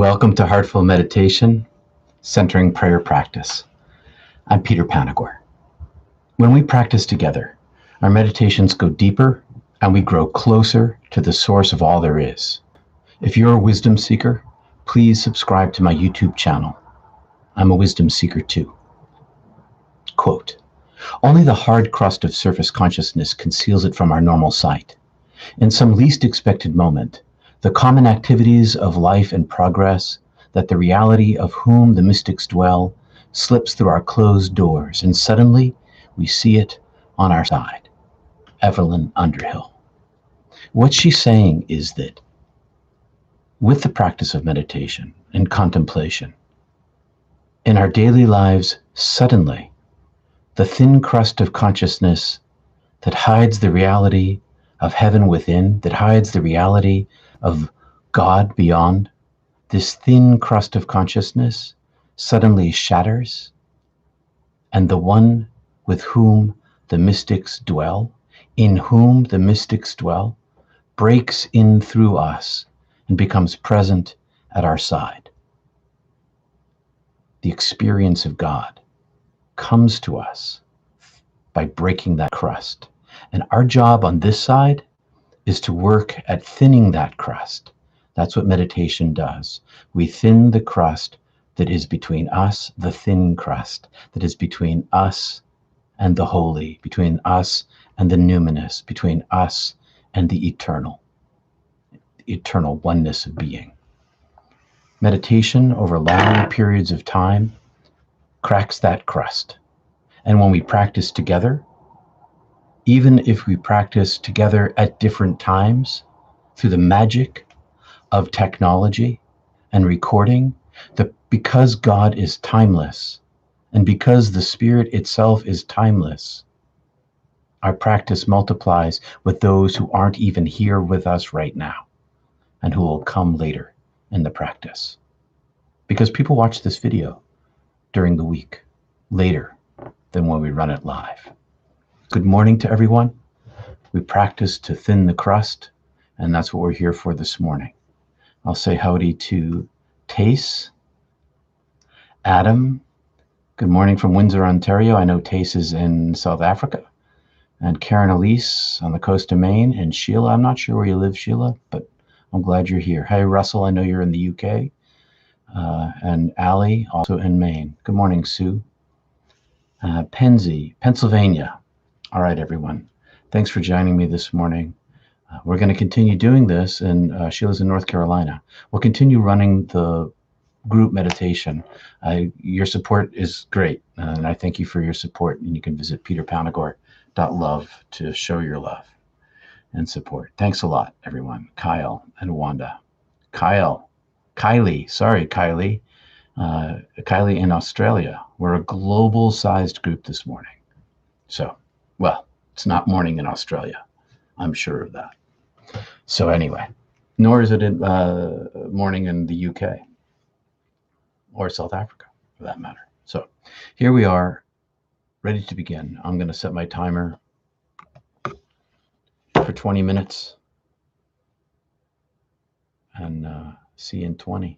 Welcome to Heartful Meditation, Centering Prayer Practice. I'm Peter Panagore. When we practice together, our meditations go deeper and we grow closer to the source of all there is. If you're a wisdom seeker, please subscribe to my YouTube channel. I'm a wisdom seeker too. Quote, "Only the hard crust of surface consciousness conceals it from our normal sight. In some least expected moment, the common activities of life and progress, that the reality of whom the mystics dwell, slips through our closed doors, and suddenly we see it on our side." Evelyn Underhill. What she's saying is that with the practice of meditation and contemplation, in our daily lives, suddenly, the thin crust of consciousness that hides the reality of heaven within, that hides the reality of God beyond, this thin crust of consciousness suddenly shatters, and the one with whom the mystics dwell, in whom the mystics dwell, breaks in through us and becomes present at our side. The experience of God comes to us by breaking that crust. And our job on this side is to work at thinning that crust. That's what meditation does. We thin the crust that is between us, the thin crust that is between us and the holy, between us and the numinous, between us and the eternal oneness of being. Meditation over long periods of time cracks that crust. And when we practice together, even if we practice together at different times, through the magic of technology and recording, because God is timeless and because the Spirit itself is timeless, our practice multiplies with those who aren't even here with us right now and who will come later in the practice. Because people watch this video during the week, later than when we run it live. Good morning to everyone. We practice to thin the crust, and that's what we're here for this morning. I'll say howdy to Tace, Adam. Good morning from Windsor, Ontario. I know Tace is in South Africa. And Karen Elise on the coast of Maine. And Sheila, I'm not sure where you live, Sheila, but I'm glad you're here. Hey, Russell, I know you're in the UK. And Allie, also in Maine. Good morning, Sue. Penzie, Pennsylvania. All right, everyone. Thanks for joining me this morning. We're going to continue doing this, and Sheila's in North Carolina. We'll continue running the group meditation. Your support is great, and I thank you for your support. And you can visit peterpanagore.love to show your love and support. Thanks a lot, everyone. Kyle and Wanda. Kylie, Kylie in Australia. We're a global-sized group this morning. So, well, it's not morning in Australia. I'm sure of that. So anyway, nor is it morning in the UK or South Africa, for that matter. So here we are, ready to begin. I'm going to set my timer for 20 minutes and see you in 20.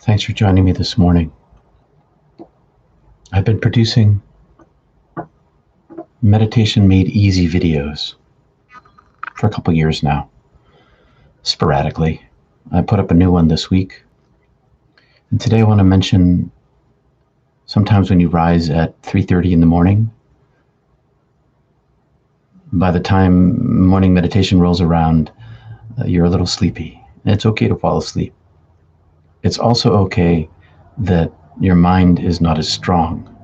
Thanks for joining me this morning. I've been producing meditation made easy videos for a couple years now, sporadically. I put up a new one this week. And today I want to mention sometimes when you rise at 3:30 in the morning, by the time morning meditation rolls around, you're a little sleepy. And it's okay to fall asleep. It's also okay that your mind is not as strong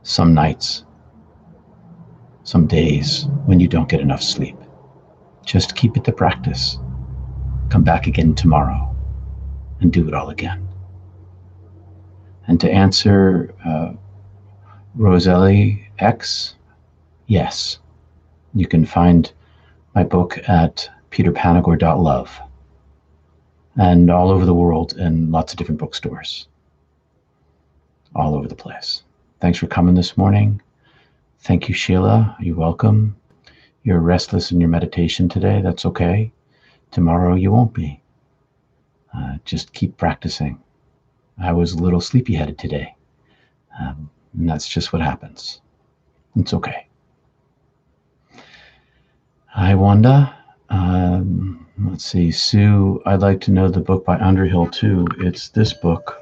some nights, some days when you don't get enough sleep. Just keep it to practice. Come back again tomorrow and do it all again. And to answer Roselli X, yes, you can find my book at peterpanagore.love and all over the world in lots of different bookstores, all over the place. Thanks for coming this morning. Thank you, Sheila. You're welcome. You're restless in your meditation today. That's okay. Tomorrow you won't be. Just keep practicing. I was a little sleepy-headed today, and that's just what happens. It's okay. Hi, Wanda. Let's see. Sue, I'd like to know the book by Underhill, too. It's this book.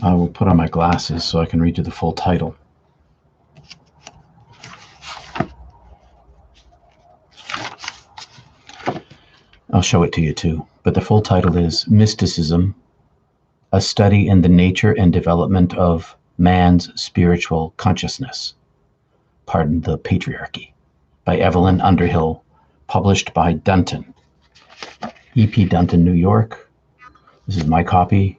I will put on my glasses so I can read you the full title. I'll show it to you, too. But the full title is Mysticism, A Study in the Nature and Development of Man's Spiritual Consciousness. Pardon the Patriarchy, by Evelyn Underhill, published by Dunton. E.P. Dunton, New York. This is my copy.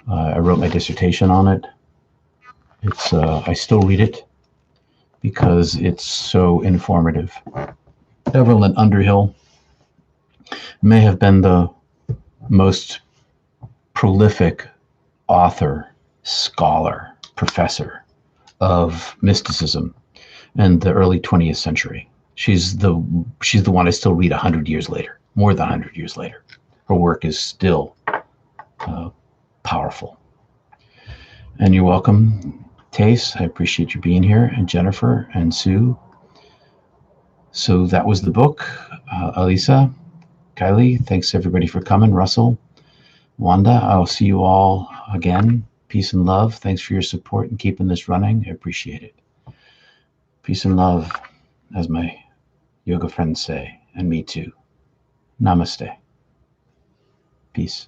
I wrote my dissertation on it. I still read it because it's so informative. Evelyn Underhill may have been the most prolific author, scholar, professor of mysticism in the early 20th century. She's the one I still read 100 years later, more than 100 years later. Her work is still powerful. And you're welcome, Tace. I appreciate you being here, and Jennifer and Sue. So that was the book. Alisa, Kylie, thanks everybody for coming. Russell, Wanda, I'll see you all again. Peace and love. Thanks for your support and keeping this running. I appreciate it. Peace and love, as my yoga friends say, and me too. Namaste. Peace.